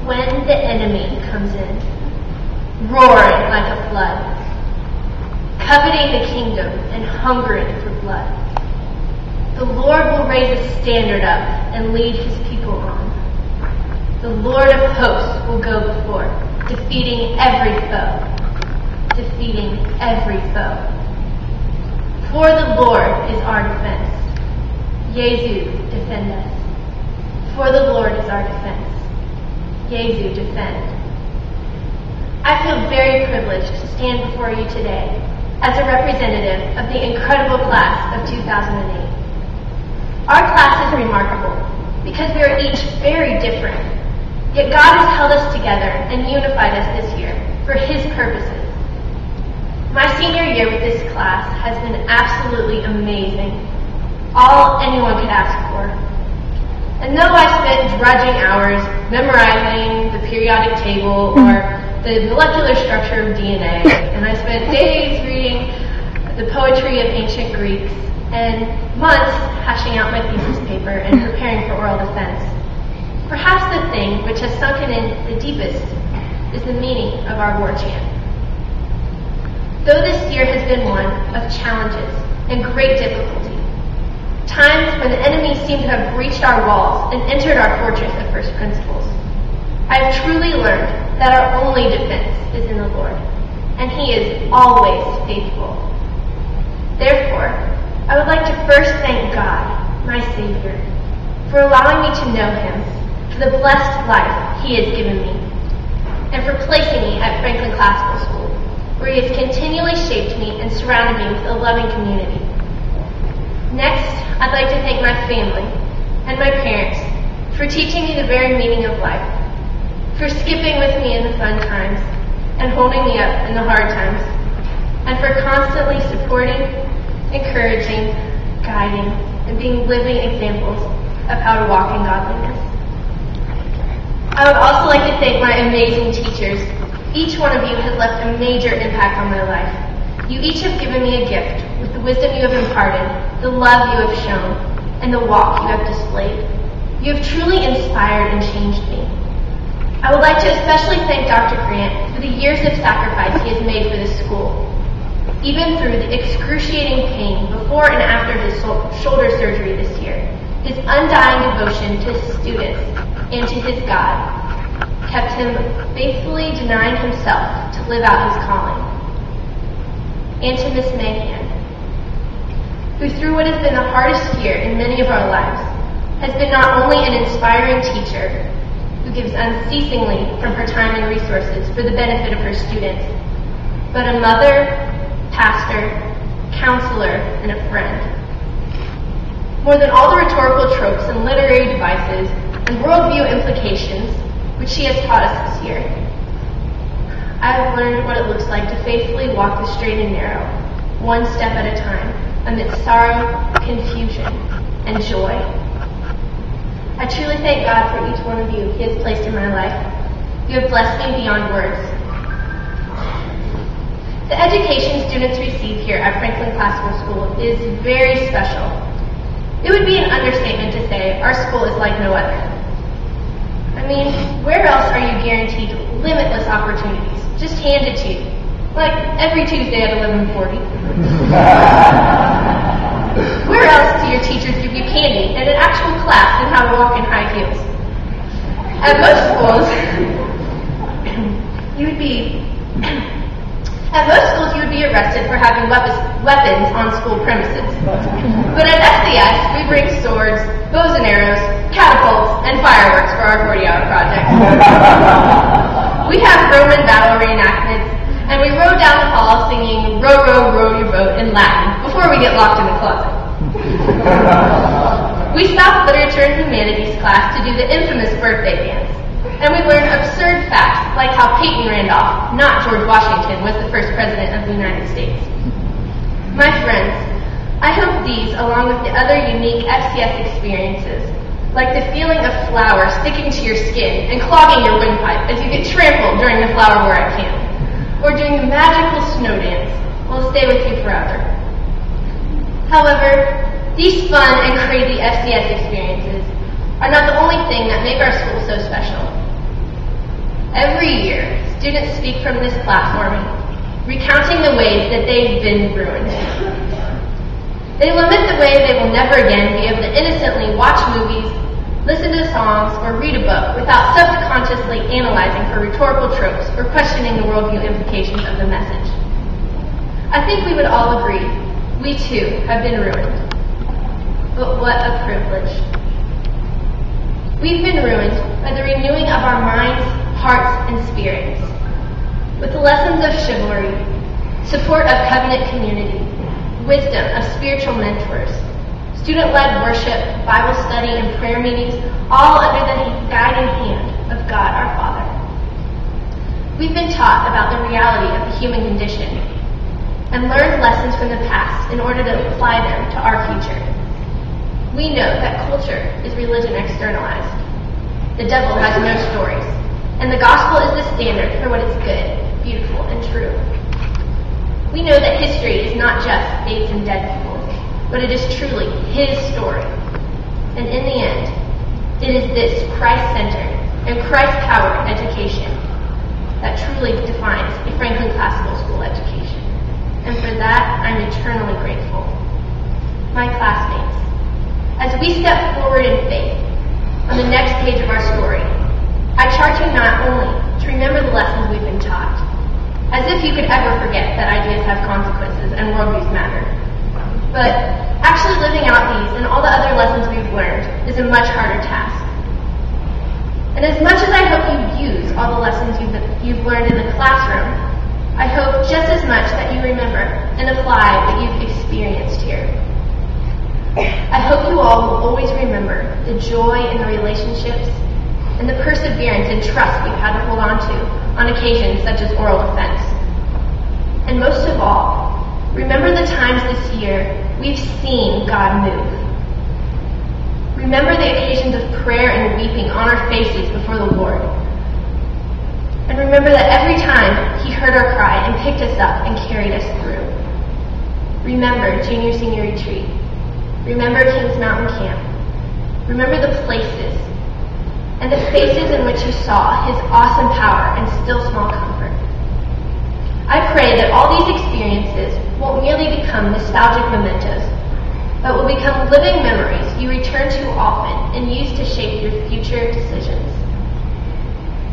when the enemy comes in, roaring like a flood, coveting the kingdom and hungering for blood, the Lord will raise a standard up and lead his people on. The Lord of hosts will go before, defeating every foe. Defeating every foe. For the Lord is our defense. Jesu, defend us. For the Lord is our defense. Jesu, defend. I feel very privileged to stand before you today as a representative of the incredible class of 2008. Our class is remarkable because we are each very different. Yet God has held us together and unified us this year for his purposes. My senior year with this class has been absolutely amazing. All anyone could ask for. And though I spent drudging hours memorizing the periodic table or the molecular structure of DNA, and I spent days reading the poetry of ancient Greeks, and months hashing out my thesis paper and preparing for oral defense, perhaps the thing which has sunken in the deepest is the meaning of our war chant. Though this year has been one of challenges and great difficulty, times when the enemy seemed to have breached our walls and entered our fortress of first principles, I have truly learned that our only defense is in the Lord, and he is always faithful. Therefore, I would like to first thank God, my Savior, for allowing me to know him, for the blessed life he has given me, and for placing me at Franklin Classical School, where he has continually shaped me and surrounded me with a loving community. Next, I'd like to thank my family and my parents for teaching me the very meaning of life, for skipping with me in the fun times and holding me up in the hard times, and for constantly supporting, encouraging, guiding, and being living examples of how to walk in godliness. I would also like to thank my amazing teachers. Each one of you has left a major impact on my life. You each have given me a gift with the wisdom you have imparted, the love you have shown, and the walk you have displayed. You have truly inspired and changed me. I would like to especially thank Dr. Grant for the years of sacrifice he has made for this school. Even through the excruciating pain before and after his shoulder surgery this year, his undying devotion to his students and to his God kept him faithfully denying himself to live out his calling. And to Miss Mahan, who through what has been the hardest year in many of our lives, has been not only an inspiring teacher who gives unceasingly from her time and resources for the benefit of her students, but a mother, pastor, counselor, and a friend. More than all the rhetorical tropes and literary devices and worldview implications which she has taught us this year, I have learned what it looks like to faithfully walk the straight and narrow, one step at a time, amidst sorrow, confusion, and joy. I truly thank God for each one of you he has placed in my life. You have blessed me beyond words. The education students receive here at Franklin Classical School is very special. It would be an understatement to say our school is like no other. I mean, where else are you guaranteed limitless opportunities, just handed to you, like every Tuesday at 11:40? Where else do your teachers give you candy and an actual class in how to walk in high heels? At most schools, you would be arrested for having weapons on school premises. But at FCS, we bring swords, bows and arrows, catapults, and fireworks for our 40-hour project. We have Roman battle reenactments, and we row down the hall singing "Row, row, row your boat" in Latin before we get locked in the closet. We stop literature and humanities class to do the infamous birthday dance, and we learn absurd facts like how Peyton Randolph, not George Washington, was the first president of the United States. My friends, I hope these, along with the other unique FCS experiences, like the feeling of flour sticking to your skin and clogging your windpipe as you get trampled during the flower war at camp, or doing the magical snow dance, will stay with you forever. However, these fun and crazy FCS experiences are not the only thing that make our school so special. students speak from this platform, recounting the ways that they've been ruined. They lament the way they will never again be able to innocently watch movies, listen to songs, or read a book without subconsciously analyzing for rhetorical tropes or questioning the worldview implications of the message. I think we would all agree, we too have been ruined. But what a privilege. We've been ruined by the renewing of our minds, hearts, and spirits, with the lessons of chivalry, support of covenant community, wisdom of spiritual mentors, student-led worship, Bible study, and prayer meetings, all under the guiding hand of God our Father. We've been taught about the reality of the human condition and learned lessons from the past in order to apply them to our future. We know that culture is religion externalized. The devil has no stories, and the gospel is the standard for what is good, beautiful, and true. We know that history is not just dates and dead people, but it is truly his story. And in the end, it is this Christ-centered and Christ-powered education that truly defines a Franklin Classical School education. And for that, I'm eternally grateful. My classmates, as we step forward in faith on the next page of our story, I charge you not only to remember the lessons we've been taught, as if you could ever forget that ideas have consequences and worldviews matter, but actually living out these and all the other lessons we've learned is a much harder task. And as much as I hope you use all the lessons you've learned in the classroom, I hope just as much that you remember and apply what you've experienced here. I hope you all will always remember the joy in the relationships and the perseverance and trust we've had to hold on to on occasions such as oral defense. And most of all, remember the times this year we've seen God move. Remember the occasions of prayer and weeping on our faces before the Lord. And remember that every time He heard our cry and picked us up and carried us through. Remember Junior Senior Retreat. Remember Kings Mountain Camp. Remember the places and the faces in which you saw His awesome power and still small comfort. I pray that all these experiences won't merely become nostalgic mementos, but will become living memories you return to often and use to shape your future decisions.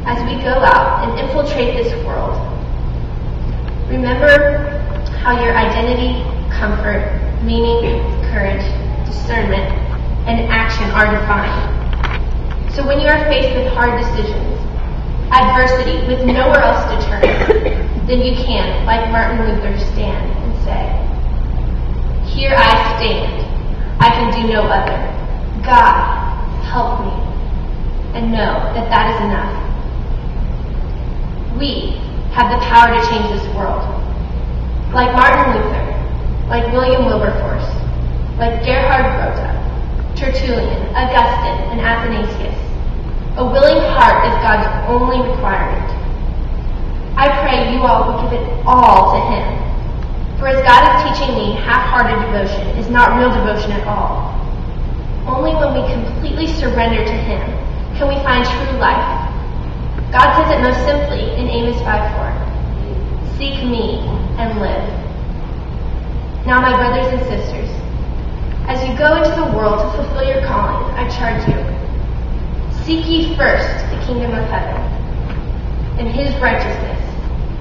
As we go out and infiltrate this world, remember how your identity, comfort, meaning, courage, discernment, and action are defined. So when you are faced with hard decisions, adversity with nowhere else to turn, then you can, like Martin Luther, stand and say, "Here I stand. I can do no other. God, help me." And know that that is enough. We have the power to change this world. Like Martin Luther, like William Wilberforce, like Gerhard Rota, Tertullian, Augustine, and Athanasius, a willing heart is God's only requirement. I pray you all will give it all to Him. For as God is teaching me, half-hearted devotion is not real devotion at all. Only when we completely surrender to Him can we find true life. God says it most simply in Amos 5:4. Seek me and live. Now, my brothers and sisters, as you go into the world to fulfill your calling, I charge you, seek ye first the kingdom of heaven and His righteousness,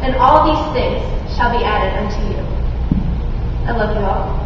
and all these things shall be added unto you. I love you all.